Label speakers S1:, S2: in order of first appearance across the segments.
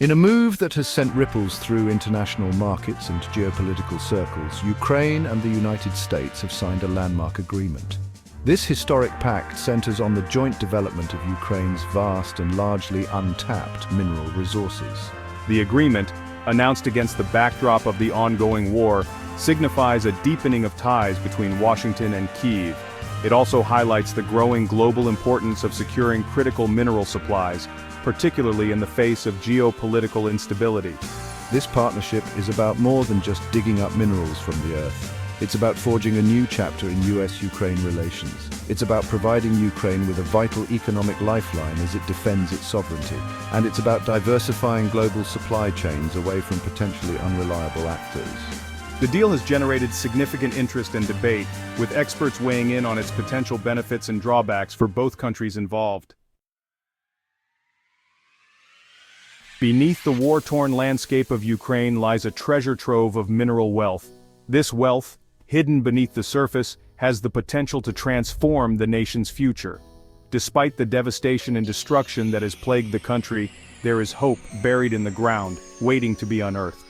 S1: In a move that has sent ripples through international markets and geopolitical circles, Ukraine and the United States have signed a landmark agreement. This historic pact centers on the joint development of Ukraine's vast and largely untapped mineral resources.
S2: The agreement, announced against the backdrop of the ongoing war, signifies a deepening of ties between Washington and Kyiv. It also highlights the growing global importance of securing critical mineral supplies, particularly in the face of geopolitical instability.
S1: This partnership is about more than just digging up minerals from the earth. It's about forging a new chapter in U.S. Ukraine relations. It's about providing Ukraine with a vital economic lifeline as it defends its sovereignty. And it's about diversifying global supply chains away from potentially unreliable actors.
S2: The deal has generated significant interest and debate, with experts weighing in on its potential benefits and drawbacks for both countries involved. Beneath the war-torn landscape of Ukraine lies a treasure trove of mineral wealth. This wealth, hidden beneath the surface, has the potential to transform the nation's future. Despite the devastation and destruction that has plagued the country, there is hope buried in the ground, waiting to be unearthed.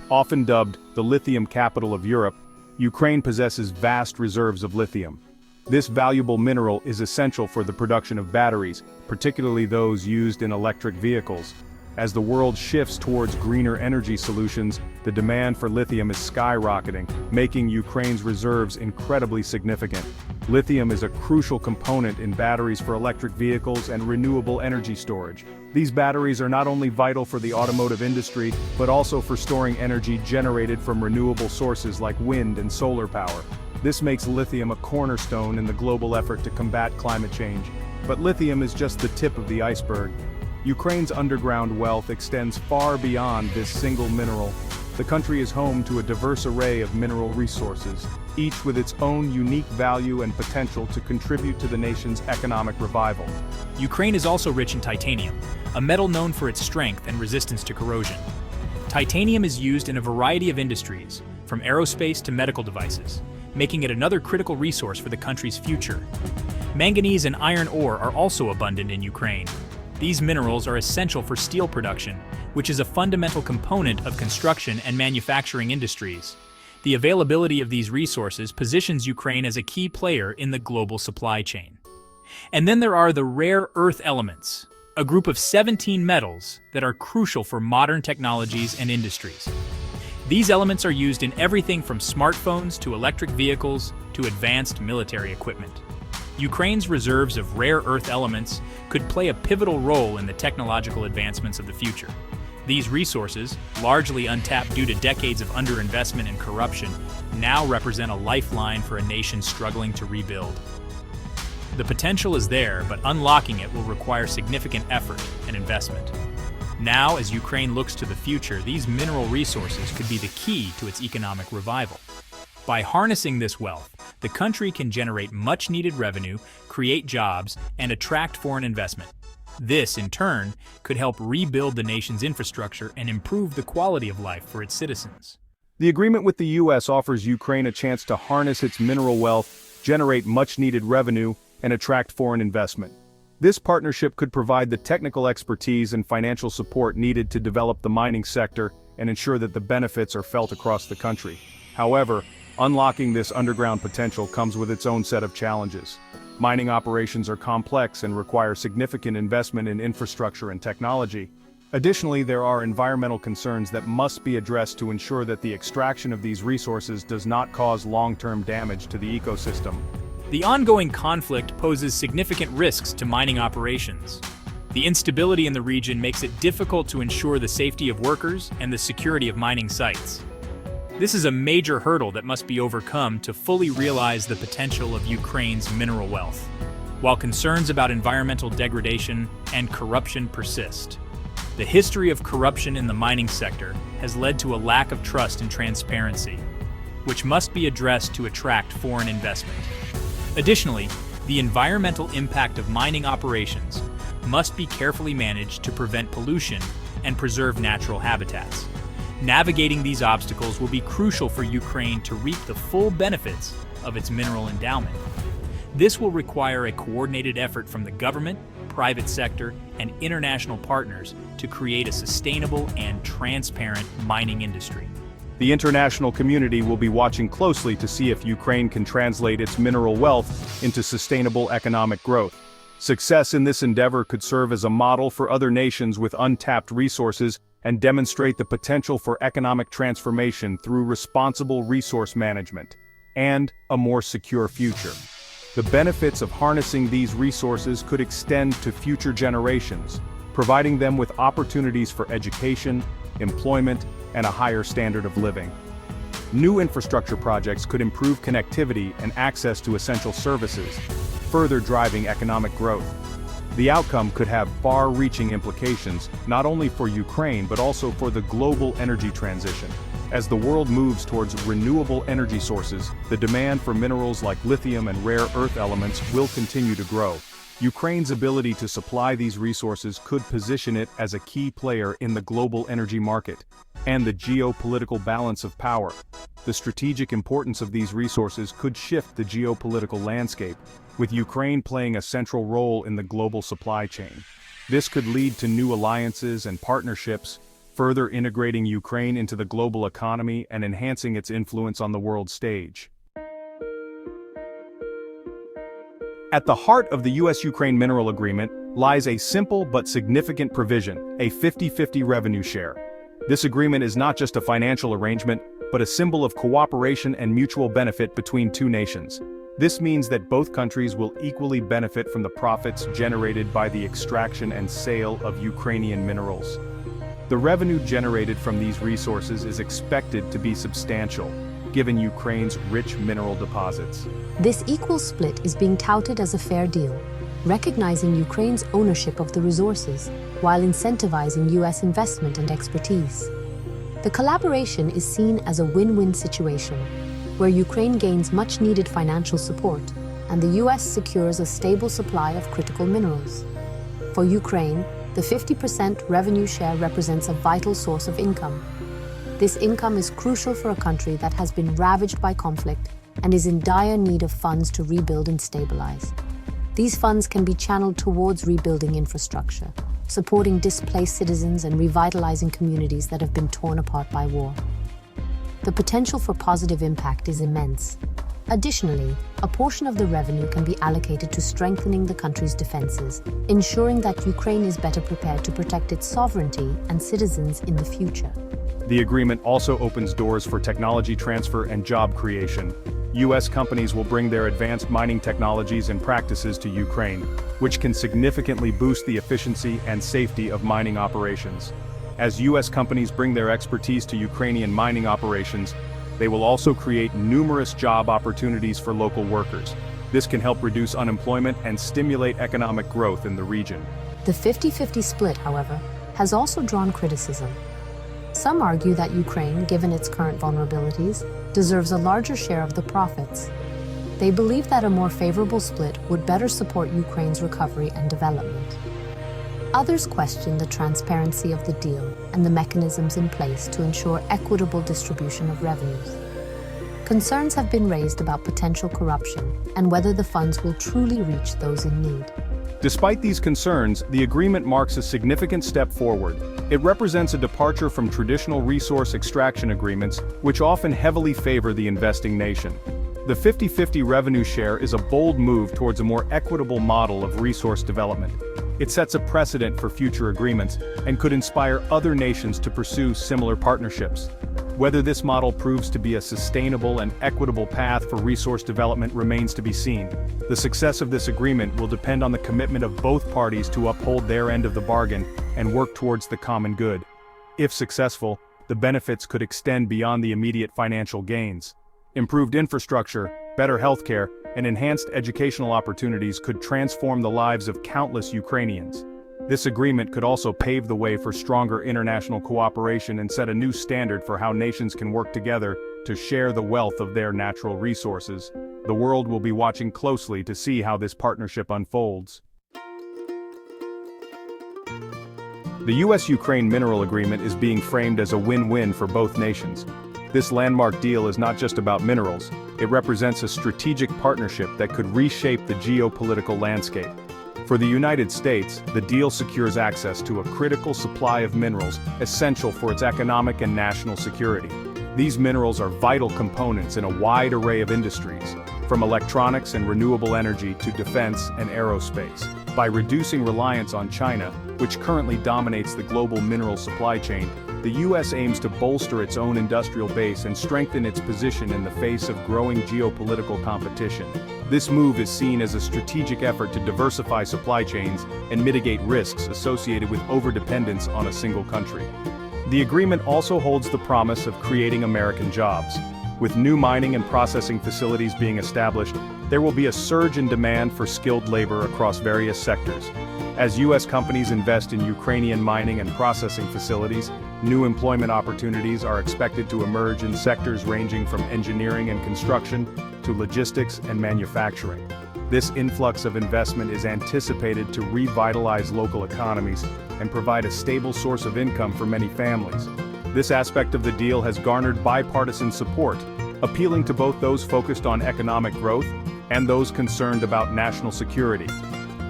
S2: Often dubbed the lithium capital of Europe, Ukraine possesses vast reserves of lithium. This valuable mineral is essential for the production of batteries, particularly those used in electric vehicles. As the world shifts towards greener energy solutions, the demand for lithium is skyrocketing, making Ukraine's reserves incredibly significant. Lithium is a crucial component in batteries for electric vehicles and renewable energy storage. These batteries are not only vital for the automotive industry, but also for storing energy generated from renewable sources like wind and solar power. This makes lithium a cornerstone in the global effort to combat climate change. But lithium is just the tip of the iceberg. Ukraine's underground wealth extends far beyond this single mineral. The country is home to a diverse array of mineral resources, each with its own unique value and potential to contribute to the nation's economic revival.
S3: Ukraine is also rich in titanium, a metal known for its strength and resistance to corrosion. Titanium is used in a variety of industries, from aerospace to medical devices, making it another critical resource for the country's future. Manganese and iron ore are also abundant in Ukraine. These minerals are essential for steel production, which is a fundamental component of construction and manufacturing industries. The availability of these resources positions Ukraine as a key player in the global supply chain. And then there are the rare earth elements, a group of 17 metals that are crucial for modern technologies and industries. These elements are used in everything from smartphones to electric vehicles to advanced military equipment. Ukraine's reserves of rare earth elements could play a pivotal role in the technological advancements of the future. These resources, largely untapped due to decades of underinvestment and corruption, now represent a lifeline for a nation struggling to rebuild. The potential is there, but unlocking it will require significant effort and investment. Now, as Ukraine looks to the future, these mineral resources could be the key to its economic revival. By harnessing this wealth, the country can generate much-needed revenue, create jobs, and attract foreign investment. This, in turn, could help rebuild the nation's infrastructure and improve the quality of life for its citizens.
S2: The agreement with the U.S. offers Ukraine a chance to harness its mineral wealth, generate much-needed revenue, and attract foreign investment. This partnership could provide the technical expertise and financial support needed to develop the mining sector and ensure that the benefits are felt across the country. However, unlocking this underground potential comes with its own set of challenges. Mining operations are complex and require significant investment in infrastructure and technology. Additionally, there are environmental concerns that must be addressed to ensure that the extraction of these resources does not cause long-term damage to the ecosystem.
S3: The ongoing conflict poses significant risks to mining operations. The instability in the region makes it difficult to ensure the safety of workers and the security of mining sites. This is a major hurdle that must be overcome to fully realize the potential of Ukraine's mineral wealth, while concerns about environmental degradation and corruption persist. The history of corruption in the mining sector has led to a lack of trust and transparency, which must be addressed to attract foreign investment. Additionally, the environmental impact of mining operations must be carefully managed to prevent pollution and preserve natural habitats. Navigating these obstacles will be crucial for Ukraine to reap the full benefits of its mineral endowment. This will require a coordinated effort from the government, private sector, and international partners to create a sustainable and transparent mining industry.
S2: The international community will be watching closely to see if Ukraine can translate its mineral wealth into sustainable economic growth. Success in this endeavor could serve as a model for other nations with untapped resources and demonstrate the potential for economic transformation through responsible resource management and a more secure future. The benefits of harnessing these resources could extend to future generations, providing them with opportunities for education, employment, and a higher standard of living. New infrastructure projects could improve connectivity and access to essential services, further driving economic growth. The outcome could have far-reaching implications, not only for Ukraine but also for the global energy transition. As the world moves towards renewable energy sources, the demand for minerals like lithium and rare earth elements will continue to grow. Ukraine's ability to supply these resources could position it as a key player in the global energy market and the geopolitical balance of power. The strategic importance of these resources could shift the geopolitical landscape, with Ukraine playing a central role in the global supply chain. This could lead to new alliances and partnerships, further integrating Ukraine into the global economy and enhancing its influence on the world stage. At the heart of the U.S. Ukraine mineral agreement lies a simple but significant provision, a 50-50 revenue share. This agreement is not just a financial arrangement, but a symbol of cooperation and mutual benefit between two nations. This means that both countries will equally benefit from the profits generated by the extraction and sale of Ukrainian minerals. The revenue generated from these resources is expected to be substantial, given Ukraine's rich mineral deposits.
S4: This equal split is being touted as a fair deal, recognizing Ukraine's ownership of the resources, while incentivizing U.S. investment and expertise. The collaboration is seen as a win-win situation, where Ukraine gains much-needed financial support, and the U.S. secures a stable supply of critical minerals. For Ukraine, the 50% revenue share represents a vital source of income. This income is crucial for a country that has been ravaged by conflict and is in dire need of funds to rebuild and stabilize. These funds can be channeled towards rebuilding infrastructure, supporting displaced citizens and revitalizing communities that have been torn apart by war. The potential for positive impact is immense. Additionally, a portion of the revenue can be allocated to strengthening the country's defenses, ensuring that Ukraine is better prepared to protect its sovereignty and citizens in the future.
S2: The agreement also opens doors for technology transfer and job creation. U.S. companies will bring their advanced mining technologies and practices to Ukraine, which can significantly boost the efficiency and safety of mining operations. As U.S. companies bring their expertise to Ukrainian mining operations, they will also create numerous job opportunities for local workers. This can help reduce unemployment and stimulate economic growth in the region.
S4: The 50-50 split, however, has also drawn criticism. Some argue that Ukraine, given its current vulnerabilities, deserves a larger share of the profits. They believe that a more favorable split would better support Ukraine's recovery and development. Others question the transparency of the deal and the mechanisms in place to ensure equitable distribution of revenues. Concerns have been raised about potential corruption and whether the funds will truly reach those in need.
S2: Despite these concerns, the agreement marks a significant step forward. It represents a departure from traditional resource extraction agreements, which often heavily favor the investing nation. The 50-50 revenue share is a bold move towards a more equitable model of resource development. It sets a precedent for future agreements and could inspire other nations to pursue similar partnerships. Whether this model proves to be a sustainable and equitable path for resource development remains to be seen. The success of this agreement will depend on the commitment of both parties to uphold their end of the bargain and work towards the common good. If successful, the benefits could extend beyond the immediate financial gains. Improved infrastructure, better healthcare, and enhanced educational opportunities could transform the lives of countless Ukrainians. This agreement could also pave the way for stronger international cooperation and set a new standard for how nations can work together to share the wealth of their natural resources. The world will be watching closely to see how this partnership unfolds. The U.S. Ukraine mineral agreement is being framed as a win-win for both nations. This landmark deal is not just about minerals, it represents a strategic partnership that could reshape the geopolitical landscape. For the United States, the deal secures access to a critical supply of minerals essential for its economic and national security. These minerals are vital components in a wide array of industries, from electronics and renewable energy to defense and aerospace. By reducing reliance on China, which currently dominates the global mineral supply chain, the U.S. aims to bolster its own industrial base and strengthen its position in the face of growing geopolitical competition. This move is seen as a strategic effort to diversify supply chains and mitigate risks associated with overdependence on a single country. The agreement also holds the promise of creating American jobs. With new mining and processing facilities being established, there will be a surge in demand for skilled labor across various sectors. As U.S. companies invest in Ukrainian mining and processing facilities, new employment opportunities are expected to emerge in sectors ranging from engineering and construction to logistics and manufacturing. This influx of investment is anticipated to revitalize local economies and provide a stable source of income for many families. This aspect of the deal has garnered bipartisan support, appealing to both those focused on economic growth and those concerned about national security.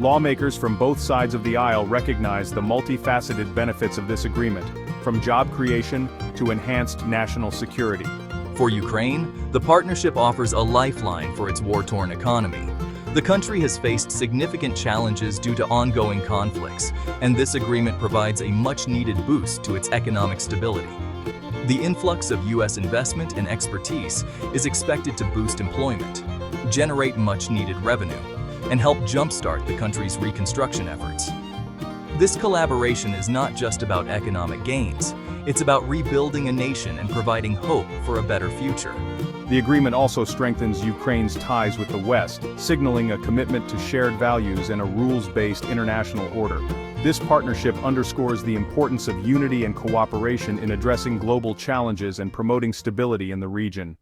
S2: Lawmakers from both sides of the aisle recognize the multifaceted benefits of this agreement, from job creation to enhanced national security.
S5: For Ukraine, the partnership offers a lifeline for its war-torn economy. The country has faced significant challenges due to ongoing conflicts, and this agreement provides a much-needed boost to its economic stability. The influx of U.S. investment and expertise is expected to boost employment, generate much-needed revenue, and help jumpstart the country's reconstruction efforts. This collaboration is not just about economic gains, it's about rebuilding a nation and providing hope for a better future.
S2: The agreement also strengthens Ukraine's ties with the West, signaling a commitment to shared values and a rules-based international order. This partnership underscores the importance of unity and cooperation in addressing global challenges and promoting stability in the region.